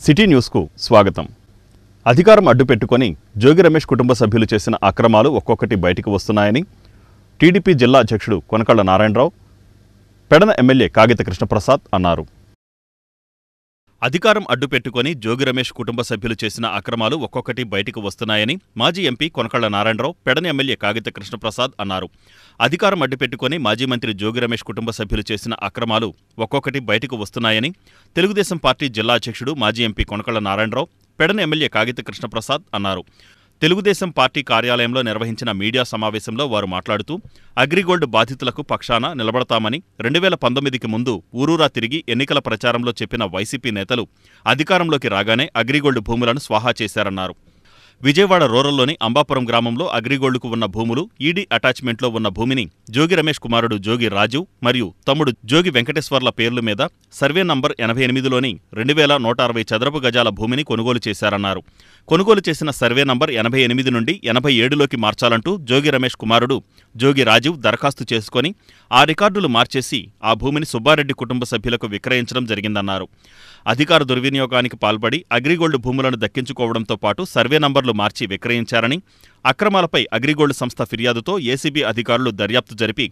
City న్యూస్కు స్వాగతం. అధికారం అడ్డుపెట్టుకొని జోగి రమేష్ కుటుంబ సభ్యులు చేసిన అక్రమాలు ఒక్కొక్కటి బయటికి వస్తున్నాయని టీడీపీ జిల్లా అధ్యక్షుడు కొనకళ్ళ నారాయణరావు, పెడన ఎమ్మెల్యే కాగిత కృష్ణప్రసాద్ అన్నారు. అధికారం అడ్డుపెట్టుకొని జోగి రమేష్ కుటుంబ సభ్యులు చేసిన అక్రమాలు ఒక్కొక్కటి బయటికి వస్తున్నాయని మాజీ ఎంపీ కొనకళ్ళ నారాయణరావు, పెడన ఎమ్మెల్యే కాగిత కృష్ణప్రసాద్ అన్నారు. అధికారం అడ్డుపెట్టుకొని మాజీ మంత్రి జోగి రమేష్ కుటుంబ సభ్యులు చేసిన అక్రమాలు ఒక్కొక్కటి బయటకు వస్తున్నాయని తెలుగుదేశం పార్టీ జిల్లా అధ్యక్షుడు మాజీ ఎంపీ కొనకళ్ళ నారాయణరావు, పెడన ఎమ్మెల్యే కాగిత కృష్ణప్రసాద్ అన్నారు. తెలుగుదేశం పార్టీ కార్యాలయంలో నిర్వహించిన మీడియా సమావేశంలో వారు మాట్లాడుతూ అగ్రిగోల్డ్ బాధితులకు పక్షాన నిలబడతామని 2019కి ముందు ఊరూరా తిరిగి ఎన్నికల ప్రచారంలో చెప్పిన వైసీపీ నేతలు అధికారంలోకి రాగానే అగ్రిగోల్డ్ భూములను స్వాహా చేశారన్నారు. విజయవాడ రూరల్లోని అంబాపురం గ్రామంలో అగ్రిగోల్డ్కు ఉన్న భూములు, ఈడీ అటాచ్మెంట్లో ఉన్న భూమిని జోగి రమేష్ కుమారుడు జోగి రాజు మరియు తమ్ముడు జోగి వెంకటేశ్వర్ల పేర్ల మీద సర్వే నంబర్ 88లోని 2160 చదరపు గజాల భూమిని కొనుగోలు చేశారన్నారు. కొనుగోలు చేసిన సర్వే నంబర్ 88 నుండి 87లోకి మార్చాలంటూ జోగి రమేష్ కుమారుడు జోగి రాజు దరఖాస్తు చేసుకుని ఆ రికార్డులు మార్చేసి ఆ భూమిని సుబ్బారెడ్డి కుటుంబ సభ్యులకు విక్రయించడం జరిగిందన్నారు. అధికార దుర్వినియోగానికి పాల్పడి అగ్రిగోల్డ్ భూములను దక్కించుకోవడంతో పాటు సర్వే నంబర్లు మార్చి విక్రయించారని, అక్రమాలపై అగ్రిగోల్డ్ సంస్థ ఫిర్యాదుతో ఏసీబీ అధికారులు దర్యాప్తు జరిపి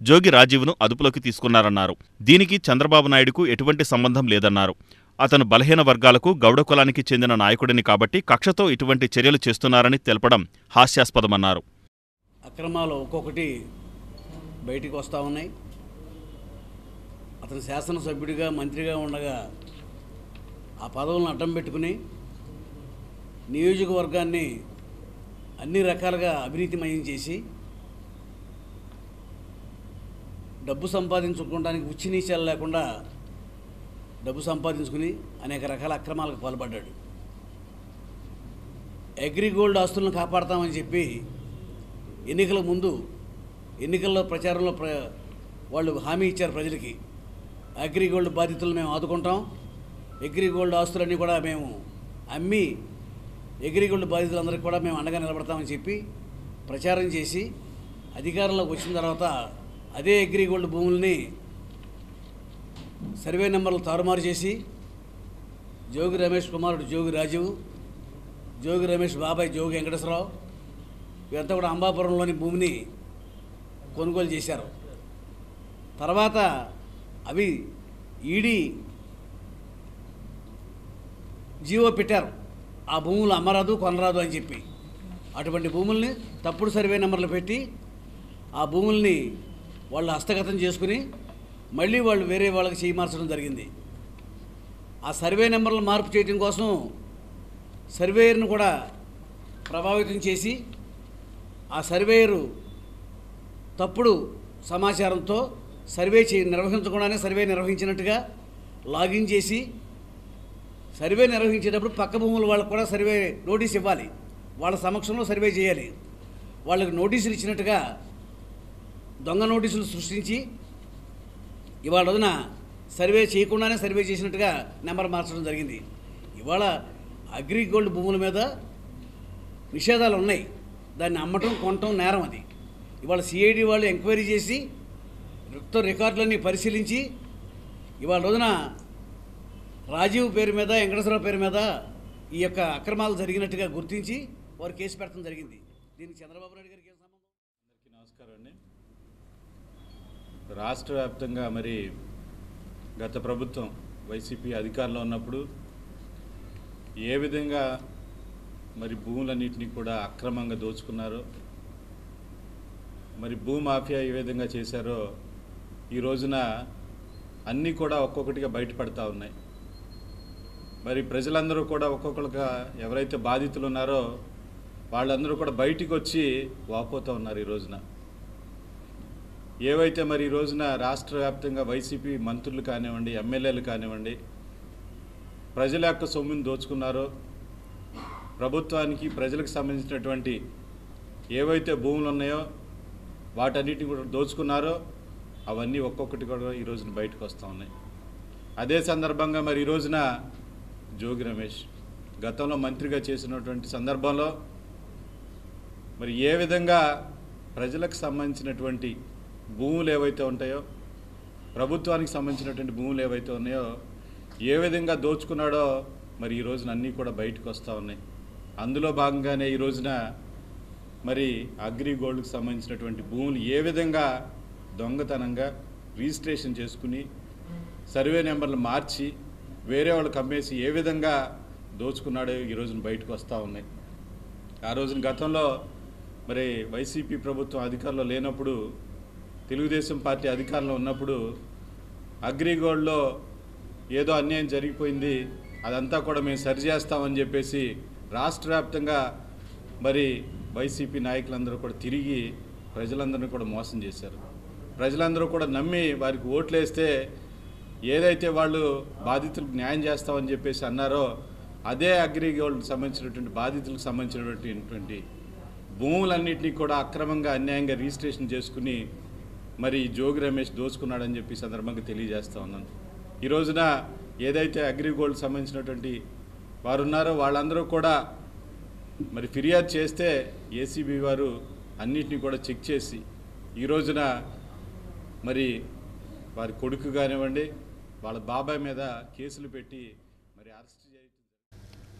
జోగి రాజీవ్ను అదుపులోకి తీసుకున్నారన్నారు. దీనికి చంద్రబాబు నాయుడుకు ఎటువంటి సంబంధం లేదన్నారు. అతను బలహీన వర్గాలకు, గౌడ కులానికి చెందిన నాయకుడిని కాబట్టి కక్షతో ఇటువంటి చర్యలు చేస్తున్నారని తెలపడం హాస్యాస్పదమన్నారు. అక్రమాలు ఒక్కొక్కటి బయటికి వస్తూ ఉన్నాయి. అతను శాసనసభ్యుడిగా, మంత్రిగా ఉండగా ఆ పదవులను అడ్డం పెట్టుకుని నియోజకవర్గాన్ని అన్ని రకాలుగా అవినీతిమయం చేసి డబ్బు సంపాదించుకోవడానికి ఉచ్చినీచాలు లేకుండా డబ్బు సంపాదించుకుని అనేక రకాల అక్రమాలకు పాల్పడ్డాడు. అగ్రిగోల్డ్ ఆస్తులను కాపాడతామని చెప్పి ఎన్నికల ముందు ఎన్నికల్లో ప్రచారంలో వాళ్ళు హామీ ఇచ్చారు ప్రజలకి. అగ్రిగోల్డ్ బాధితులను మేము ఆదుకుంటాం, అగ్రిగోల్డ్ ఆస్తులన్నీ కూడా మేము అమ్మి అగ్రిగోల్డ్ బాధితులందరికీ కూడా మేము అండగా నిలబడతామని చెప్పి ప్రచారం చేసి అధికారంలోకి వచ్చిన తర్వాత అదే అగ్రిగోల్డ్ భూముల్ని సర్వే నెంబర్లు తారుమారు చేసి జోగి రమేష్ కుమారుడు జోగి రాజీవ్, జోగి రమేష్ బాబాయ్ జోగి వెంకటేశ్వరరావు వీరంతా కూడా అంబాపురంలోని భూమిని కొనుగోలు చేశారు. తర్వాత అవి ఈడీ జీవో పెట్టారు, ఆ భూములు అమ్మరాదు కొనరాదు అని చెప్పి. అటువంటి భూముల్ని తప్పుడు సర్వే నెంబర్లు పెట్టి ఆ భూముల్ని వాళ్ళు హస్తగతం చేసుకుని మళ్ళీ వాళ్ళు వేరే వాళ్ళకి చేయి మార్చడం జరిగింది. ఆ సర్వే నెంబర్లు మార్పు చేయడం కోసం సర్వేయర్ను కూడా ప్రభావితం చేసి ఆ సర్వేయరు తప్పుడు సమాచారంతో సర్వే నిర్వహించకుండానే సర్వే నిర్వహించినట్టుగా లాగిన్ చేసి సర్వే నిర్వహించేటప్పుడు పక్క భూముల వాళ్ళకు కూడా సర్వే నోటీస్ ఇవ్వాలి, వాళ్ళ సమక్షంలో సర్వే చేయాలి. వాళ్ళకి నోటీసులు ఇచ్చినట్టుగా దొంగ నోటీసులు సృష్టించి ఇవాళ రోజున సర్వే చేయకుండానే సర్వే చేసినట్టుగా నెంబర్ మార్చడం జరిగింది. ఇవాళ అగ్రిగోల్డ్ భూముల మీద నిషేధాలు ఉన్నాయి, దాన్ని అమ్మటం కొనటం నేరం. అది ఇవాళ సిఐడి వాళ్ళు ఎంక్వైరీ చేసి మొత్తం రికార్డులన్నీ పరిశీలించి ఇవాళ రోజున రాజీవ్ పేరు మీద, వెంకటేశ్వరరావు పేరు మీద ఈ యొక్క అక్రమాలు జరిగినట్టుగా గుర్తించి వారు కేసు పెట్టడం జరిగింది. దీనికి చంద్రబాబు నాయుడు గారికి సంబంధం? అందరికీ నమస్కారం అండి. రాష్ట్ర వ్యాప్తంగా మరి గత ప్రభుత్వం వైసీపీ అధికారంలో ఉన్నప్పుడు ఏ విధంగా మరి భూములన్నింటినీ కూడా అక్రమంగా దోచుకున్నారో, మరి భూమాఫియా ఏ విధంగా చేశారో ఈ రోజున అన్నీ కూడా ఒక్కొక్కటిగా బయటపడతా ఉన్నాయి. మరి ప్రజలందరూ కూడా ఒక్కొక్కరుగా ఎవరైతే బాధితులు ఉన్నారో వాళ్ళందరూ కూడా బయటికి వచ్చి వాపోతూ ఉన్నారు. ఈ రోజున ఏవైతే మరి ఈ రోజున రాష్ట్ర వ్యాప్తంగా వైసీపీ మంత్రులు కానివ్వండి, ఎమ్మెల్యేలు కానివ్వండి ప్రజల యొక్క సొమ్మును దోచుకున్నారో, ప్రభుత్వానికి ప్రజలకు సంబంధించినటువంటి ఏవైతే భూములు ఉన్నాయో వాటన్నిటిని కూడా దోచుకున్నారో అవన్నీ ఒక్కొక్కటి కూడా ఈ రోజున బయటకు వస్తూ ఉన్నాయి. అదే సందర్భంగా మరి ఈ రోజున జోగి రమేష్ గతంలో మంత్రిగా చేసినటువంటి సందర్భంలో మరి ఏ విధంగా ప్రజలకు సంబంధించినటువంటి భూములు ఏవైతే ఉంటాయో, ప్రభుత్వానికి సంబంధించినటువంటి భూములు ఏవైతే ఉన్నాయో ఏ విధంగా దోచుకున్నాడో మరి ఈ రోజున అన్నీ కూడా బయటకు వస్తూ ఉన్నాయి. అందులో భాగంగానే ఈ రోజున మరి అగ్రిగోల్డ్కి సంబంధించినటువంటి భూములు ఏ విధంగా దొంగతనంగా రిజిస్ట్రేషన్ చేసుకుని సర్వే నెంబర్లు మార్చి వేరే వాళ్ళకి అమ్మేసి ఏ విధంగా దోచుకున్నాడో ఈ రోజున బయటకు వస్తూ ఉన్నాయి. ఆ రోజున గతంలో మరి వైసీపీ ప్రభుత్వం అధికారంలో లేనప్పుడు, తెలుగుదేశం పార్టీ అధికారంలో ఉన్నప్పుడు అగ్రిగోల్డ్లో ఏదో అన్యాయం జరిగిపోయింది, అదంతా కూడా మేము సరిచేస్తామని చెప్పేసి రాష్ట్ర వ్యాప్తంగా మరి వైసీపీ నాయకులందరూ కూడా తిరిగి ప్రజలందరినీ కూడా మోసం చేశారు. ప్రజలందరూ కూడా నమ్మి వారికి ఓట్లేస్తే ఏదైతే వాళ్ళు బాధితులకు న్యాయం చేస్తామని చెప్పేసి అన్నారో అదే అగ్రిగోల్డ్కి సంబంధించినటువంటి బాధితులకు సంబంధించినటువంటి భూములన్నింటినీ కూడా అక్రమంగా అన్యాయంగా రిజిస్ట్రేషన్ చేసుకుని మరి జోగి రమేష్ దోచుకున్నాడని చెప్పి సందర్భంగా తెలియజేస్తూ ఉన్నాను. ఈ రోజున ఏదైతే అగ్రిగోల్డ్కి సంబంధించినటువంటి వారు ఉన్నారో వాళ్ళందరూ కూడా మరి ఫిర్యాదు చేస్తే ఏసీబీ వారు అన్నిటినీ కూడా చెక్ చేసి ఈ రోజున మరి వారి కొడుకు కానివ్వండి వాళ్ళ బాబాయ్ మీద కేసులు పెట్టి మరి అరెస్ట్ చేసి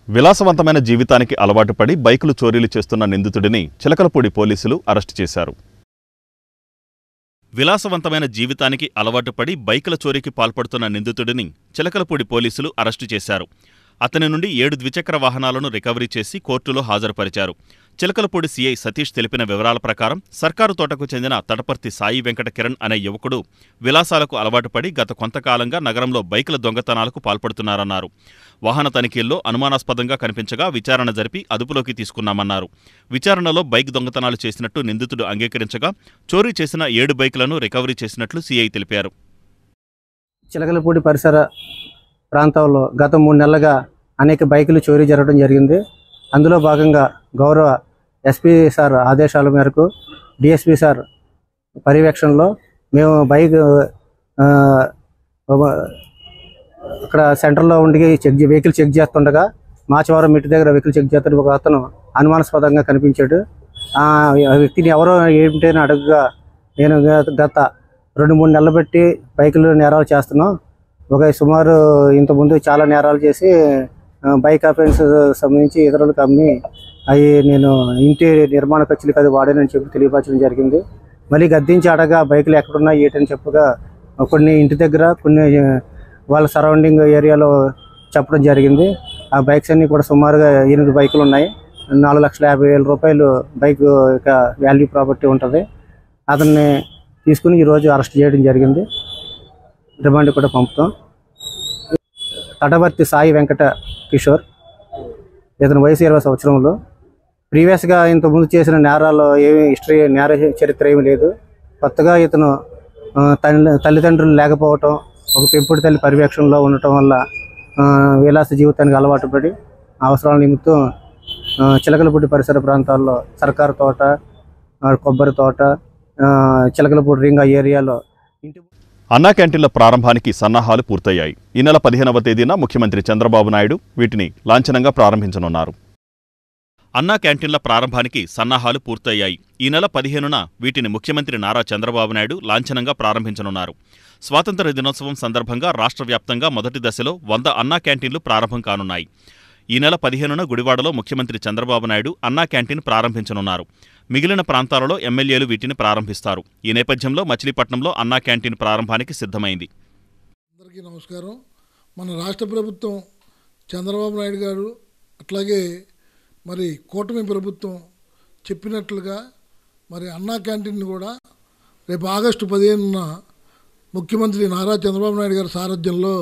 విలాసవంతమైన జీవితానికి అలవాటు పడి బైకులు చోరీలు చేస్తున్న నిందితుడిని చిలకలపూడి పోలీసులు అరెస్టు చేశారు. విలాసవంతమైన జీవితానికి అలవాటు పడి బైకుల చోరీకి పాల్పడుతున్న నిందితుడిని చిలకలపూడి పోలీసులు అరెస్టు చేశారు. అతని నుండి 7 ద్విచక్ర వాహనాలను రికవరీ చేసి కోర్టులో హాజరుపరిచారు. చిలకలపూడి సీఐ సతీష్ తెలిపిన వివరాల ప్రకారం సర్కారు తోటకు చెందిన తటపర్తి సాయి వెంకట కిరణ్ అనే యువకుడు విలాసాలకు అలవాటు పడి గత కొంతకాలంగా నగరంలో బైకుల దొంగతనాలకు పాల్పడుతున్నారన్నారు. వాహన తనిఖీల్లో అనుమానాస్పదంగా కనిపించగా విచారణ జరిపి అదుపులోకి తీసుకున్నామన్నారు. విచారణలో బైక్ దొంగతనాలు చేసినట్టు నిందితుడు అంగీకరించగా చోరీ చేసిన 7 బైకులను రికవరీ చేసినట్లు సీఐ తెలిపారు. చిలకలపూడి పరిసర ప్రాంతాల్లో గత 3 నెలలుగా అనేక బైకులు చోరీ జరగడం జరిగింది. అందులో భాగంగా గౌరవ ఎస్పీ సార్ ఆదేశాల మేరకు డిఎస్పీ సార్ పర్యవేక్షణలో మేము అక్కడ సెంటర్లో ఉండి వెహికల్ చెక్ చేస్తుండగా మాచవరం మిట్టి దగ్గర వెహికల్ చెక్ చేస్తుంటే ఒక అతను అనుమానాస్పదంగా కనిపించాడు. ఆ వ్యక్తిని ఎవరో ఏంటని అడుగుగా నేను గత 2-3 నెలలు బట్టి బైకులు నేరాలు చేస్తున్నాం, సుమారు ఇంతకుముందు చాలా నేరాలు చేసి బైక్ అఫెన్స్ సంబంధించి ఇతరులకు అమ్మి అవి నేను ఇంటి నిర్మాణ ఖర్చులకు అది వాడానని చెప్పి తెలియపరచడం జరిగింది. మళ్ళీ గద్దించి అడగా బైకులు ఎక్కడున్నాయి ఏంటని చెప్పగా కొన్ని ఇంటి దగ్గర కొన్ని వాళ్ళ సరౌండింగ్ ఏరియాలో చెప్పడం జరిగింది. ఆ బైక్స్ అన్నీ కూడా సుమారుగా 8 బైకులు ఉన్నాయి. 4,50,000 రూపాయలు బైక్ యొక్క వాల్యూ ప్రాపర్టీ ఉంటుంది. అతన్ని తీసుకుని ఈరోజు అరెస్ట్ చేయడం జరిగింది. రిమాండ్ కూడా పంపుతాం. తటవర్తి సాయి వెంకట కిషోర్, ఇతను వయసు 20 సంవత్సరంలో. ప్రీవియస్గా ఇంతకుముందు చేసిన నేరాల్లో ఏమి నేర చరిత్ర ఏమీ లేదు. కొత్తగా ఇతను తల్లిదండ్రులు లేకపోవటం, ఒక పెంపుడు తల్లి పర్యవేక్షణలో ఉండటం వల్ల విలాస జీవితానికి అలవాటు పడి అవసరాల నిమిత్తం చిలకలపూడి పరిసర ప్రాంతాల్లో సర్కారు తోట, కొబ్బరి తోట, చిలకలపూడి రింగ్ ఏరియాలో అన్నా క్యాంటీన్ల ప్రారంభానికి సన్నాహాలు పూర్తయ్యాయి. ఈ నెల 15వ తేదీన ముఖ్యమంత్రి చంద్రబాబు నాయుడు వీటిని లాంఛనంగా ప్రారంభించనున్నారు. అన్నా క్యాంటీన్ల ప్రారంభానికి సన్నాహాలు పూర్తయ్యాయి. ఈ నెల 15న వీటిని ముఖ్యమంత్రి నారా చంద్రబాబు నాయుడు లాంఛనంగా ప్రారంభించనున్నారు. స్వాతంత్ర్య దినోత్సవం సందర్భంగా రాష్ట్ర వ్యాప్తంగా మొదటి దశలో 100 అన్నా క్యాంటీన్లు ప్రారంభం కానున్నాయి. ఈ నెల 15న గుడివాడలో ముఖ్యమంత్రి చంద్రబాబు నాయుడు అన్నా క్యాంటీన్ ప్రారంభించనున్నారు. మిగిలిన ప్రాంతాలలో ఎమ్మెల్యేలు వీటిని ప్రారంభిస్తారు. ఈ నేపథ్యంలో మచిలీపట్నంలో అన్నా క్యాంటీన్ ప్రారంభానికి సిద్ధమైంది. అందరికీ నమస్కారం. మన రాష్ట్ర ప్రభుత్వం చంద్రబాబు నాయుడు గారు అట్లాగే మరి కూటమి ప్రభుత్వం చెప్పినట్లుగా మరి అన్నా క్యాంటీన్ కూడా రేపు ఆగస్టు 15న ముఖ్యమంత్రి నారా చంద్రబాబు నాయుడు గారి సారథ్యంలో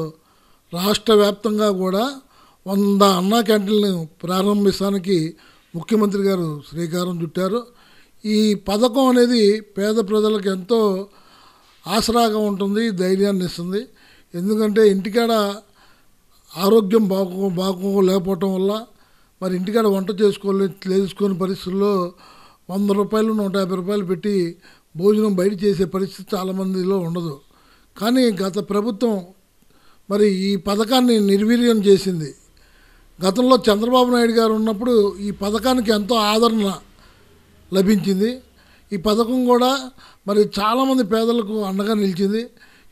రాష్ట్ర వ్యాప్తంగా కూడా 100 అన్నా క్యాంటీన్లను ప్రారంభిస్తానికి ముఖ్యమంత్రి గారు శ్రీకారం చుట్టారు. ఈ పథకం అనేది పేద ప్రజలకు ఎంతో ఆసరాగా ఉంటుంది, ధైర్యాన్ని ఇస్తుంది. ఎందుకంటే ఇంటికాడ ఆరోగ్యం బాగోలేకపోవటం వల్ల మరి ఇంటికాడ వంట చేసుకొని పరిస్థితుల్లో 100 రూపాయలు 150 రూపాయలు పెట్టి భోజనం బయట చేసే పరిస్థితి చాలామందిలో ఉండదు. కానీ గత ప్రభుత్వం మరి ఈ పథకాన్ని నిర్వీర్యం చేసింది. గతంలో చంద్రబాబు నాయుడు గారు ఉన్నప్పుడు ఈ పథకానికి ఎంతో ఆదరణ లభించింది. ఈ పథకం కూడా మరి చాలామంది పేదలకు అండగా నిలిచింది.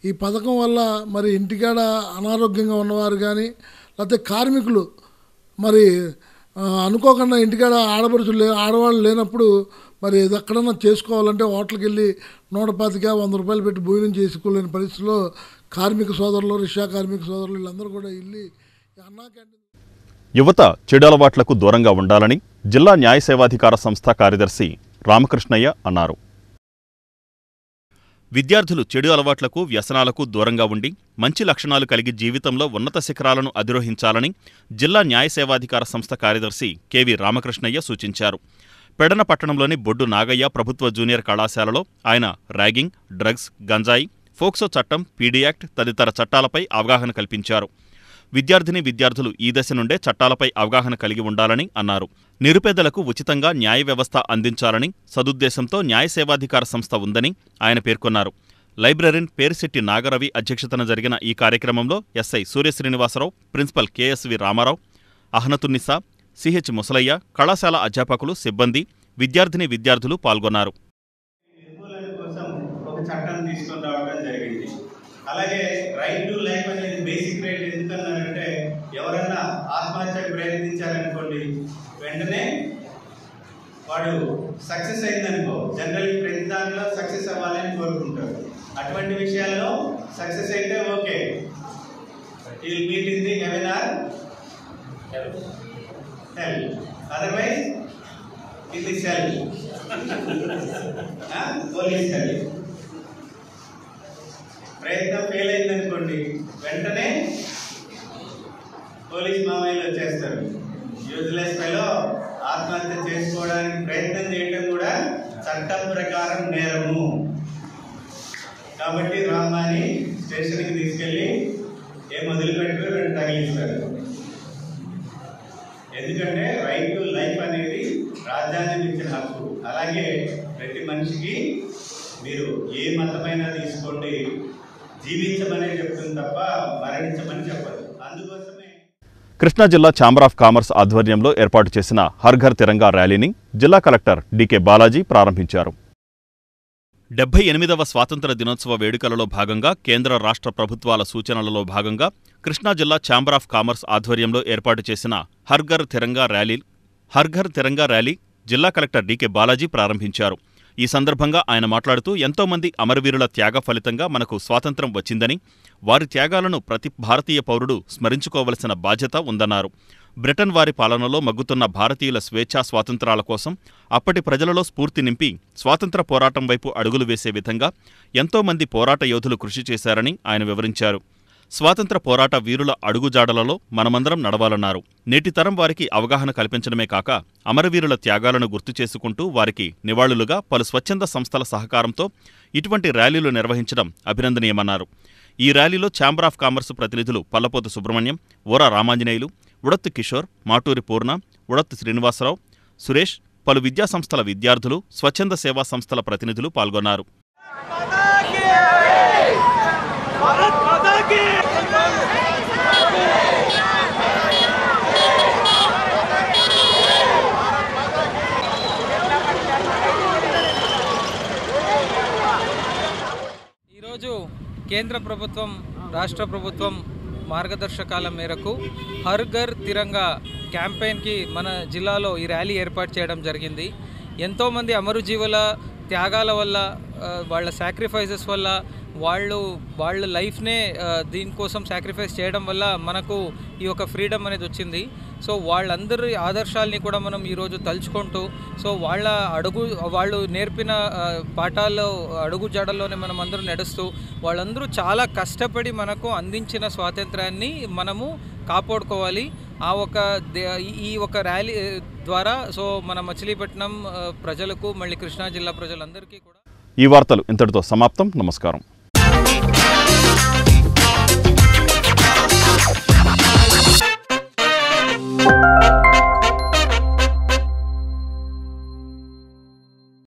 ఈ పథకం వల్ల మరి ఇంటికాడ అనారోగ్యంగా ఉన్నవారు కానీ లేకపోతే కార్మికులు మరి అనుకోకుండా ఇంటికాడ ఆడవాళ్ళు లేనప్పుడు మరి ఇది ఎక్కడన్నా చేసుకోవాలంటే హోటల్కి వెళ్ళి 125-100 రూపాయలు పెట్టి భోజనం చేసుకోలేని పరిస్థితిలో కార్మిక సోదరులు, రిక్షా కార్మిక సోదరులు వీళ్ళందరూ కూడా వెళ్ళి అన్నా క్యాంటీన్. యువత చెడు అలవాట్లకు దూరంగా ఉండాలని జిల్లా న్యాయ సేవాధికార సంస్థ కార్యదర్శి రామకృష్ణయ్య అన్నారు. విద్యార్థులు చెడు అలవాట్లకు, వ్యసనాలకు దూరంగా ఉండి మంచి లక్షణాలు కలిగి జీవితంలో ఉన్నత శిఖరాలను అధిరోహించాలని జిల్లా న్యాయ సేవాధికార సంస్థ కార్యదర్శి కెవి రామకృష్ణయ్య సూచించారు. పెడన పట్టణంలోని బొడ్డు నాగయ్య ప్రభుత్వ జూనియర్ కళాశాలలో ఆయన ర్యాగింగ్, డ్రగ్స్, గంజాయి, ఫోక్సో చట్టం, పీడీ యాక్ట్ తదితర చట్టాలపై అవగాహన కల్పించారు. విద్యార్థులు ఈ దశ నుండే చట్టాలపై అవగాహన కలిగి ఉండాలని అన్నారు. నిరుపేదలకు ఉచితంగా న్యాయ వ్యవస్థ అందించాలని సదుద్దేశంతో న్యాయ సేవాధికార సంస్థ ఉందని ఆయన పేర్కొన్నారు. లైబ్రరీన్ పేరిశెట్టి నాగరవి అధ్యక్షతన జరిగిన ఈ కార్యక్రమంలో SI Suryasrinivasarao, principal KSV Ramarao, Ahnatunnisa, CH Musalayya, కళాశాల అధ్యాపకులు, సిబ్బంది, విద్యార్థులు పాల్గొన్నారు. అలాగే రైట్ టు లైఫ్ అనేది బేసిక్ రైట్ ఎందుకన్నారంటే ఎవరైనా ఆత్మహత్యకు ప్రయత్నించారనుకోండి వెంటనే వాడు సక్సెస్ అయిందనుకో, జనరల్ ప్రతి దాంట్లో సక్సెస్ అవ్వాలని కోరుకుంటారు. అటువంటి విషయాల్లో సక్సెస్ అయితే okay, we will meet in the heaven or hell, otherwise in the cell, police cell. ప్రయత్నం ఫెయిల్ అయిందనుకోండి వెంటనే పోలీస్ మామయ్యలు వచ్చేస్తారు. యూజ్లెస్ ఫెలో ఆత్మహత్య చేసుకోవడానికి ప్రయత్నం చేయడం కూడా చట్టం ప్రకారం నేరము. కాబట్టి రామాని స్టేషన్కి తీసుకెళ్ళి ఏం వదిలిపెట్టారు, 2 తగిలిస్తారు. ఎందుకంటే రైట్ టు లైఫ్ అనేది రాజ్యాంగం ఇచ్చిన హక్కు. అలాగే ప్రతి మనిషికి మీరు ఏ మతమైనా తీసుకోండి, జీవించమనే చెప్తుంది తప్ప మరణించమని చెప్పదు. అందుకోసమే కృష్ణా జిల్లా ఛాంబర్ ఆఫ్ కామర్స్ ఆధ్వర్యంలో ఏర్పాటు చేసిన హర్ ఘర్ తిరంగా ర్యాలీని జిల్లా కలెక్టర్ డికే బాలాజీ ప్రారంభించారు. 78వ స్వాతంత్ర దినోత్సవ వేడుకలలో భాగంగా కేంద్ర రాష్ట్ర ప్రభుత్వాల సూచనలలో భాగంగా కృష్ణా జిల్లా ఛాంబర్ ఆఫ్ కామర్స్ ఆధ్వర్యంలో ఏర్పాటు చేసిన హర్ ఘర్ తిరంగా ర్యాలీ జిల్లా కలెక్టర్ డికే బాలాజీ ప్రారంభించారు. ఈ సందర్భంగా ఆయన మాట్లాడుతూ ఎంతోమంది అమరవీరుల త్యాగ ఫలితంగా మనకు స్వాతంత్ర్యం వచ్చిందని, వారి త్యాగాలను ప్రతి భారతీయ పౌరుడు స్మరించుకోవలసిన బాధ్యత ఉందన్నారు. బ్రిటన్ వారి పాలనలో మగ్గుతున్న భారతీయుల స్వేచ్ఛా స్వాతంత్రాల కోసం అప్పటి ప్రజలలో స్ఫూర్తి నింపి స్వాతంత్ర పోరాటం వైపు అడుగులు వేసే విధంగా ఎంతోమంది పోరాట యోధులు కృషి చేశారని ఆయన వివరించారు. స్వాతంత్ర పోరాట వీరుల అడుగుజాడలలో మనమందరం నడవాలన్నారు. నేటి తరం వారికి అవగాహన కల్పించడమే కాక అమరవీరుల త్యాగాలను గుర్తు చేసుకుంటూ వారికి నివాళులుగా పలు స్వచ్ఛంద సంస్థల సహకారంతో ఇటువంటి ర్యాలీలు నిర్వహించడం అభినందనీయమన్నారు. ఈ ర్యాలీలో ఛాంబర్ ఆఫ్ కామర్స్ ప్రతినిధులు పల్లపోతు సుబ్రహ్మణ్యం, ఓరా రామాంజనేయులు, ఉడత్తు కిషోర్, మాటూరి పూర్ణ, ఉడత్తు శ్రీనివాసరావు, సురేష్, పలు విద్యాసంస్థల విద్యార్థులు, స్వచ్ఛంద సేవా సంస్థల ప్రతినిధులు పాల్గొన్నారు. ఈరోజు కేంద్ర ప్రభుత్వం, రాష్ట్ర ప్రభుత్వం మార్గదర్శకాల మేరకు హర్ ఘర్ తిరంగా క్యాంపెయిన్కి మన జిల్లాలో ఈ ర్యాలీ ఏర్పాటు చేయడం జరిగింది. ఎంతోమంది అమరజీవుల త్యాగాల వల్ల, వాళ్ళ సాక్రిఫైసెస్ వల్ల, వాళ్ళ లైఫ్నే దీనికోసం సాక్రిఫైస్ చేయడం వల్ల మనకు ఈ యొక్క ఫ్రీడమ్ అనేది వచ్చింది. సో వాళ్ళందరి ఆదర్శాలని కూడా మనం ఈరోజు తలుచుకుంటూ, సో వాళ్ళు నేర్పిన పాఠాల్లో అడుగు జాడల్లోనే మనం అందరూ నడుస్తూ, వాళ్ళందరూ చాలా కష్టపడి మనకు అందించిన స్వాతంత్రాన్ని మనము కాపాడుకోవాలి. ఈ ఒక ర్యాలీ ద్వారా సో మన మచిలీపట్నం ప్రజలకు, మళ్ళీ కృష్ణా జిల్లా ప్రజలందరికీ కూడా ఈ వార్తలు ఇంతటితో సమాప్తం. నమస్కారం.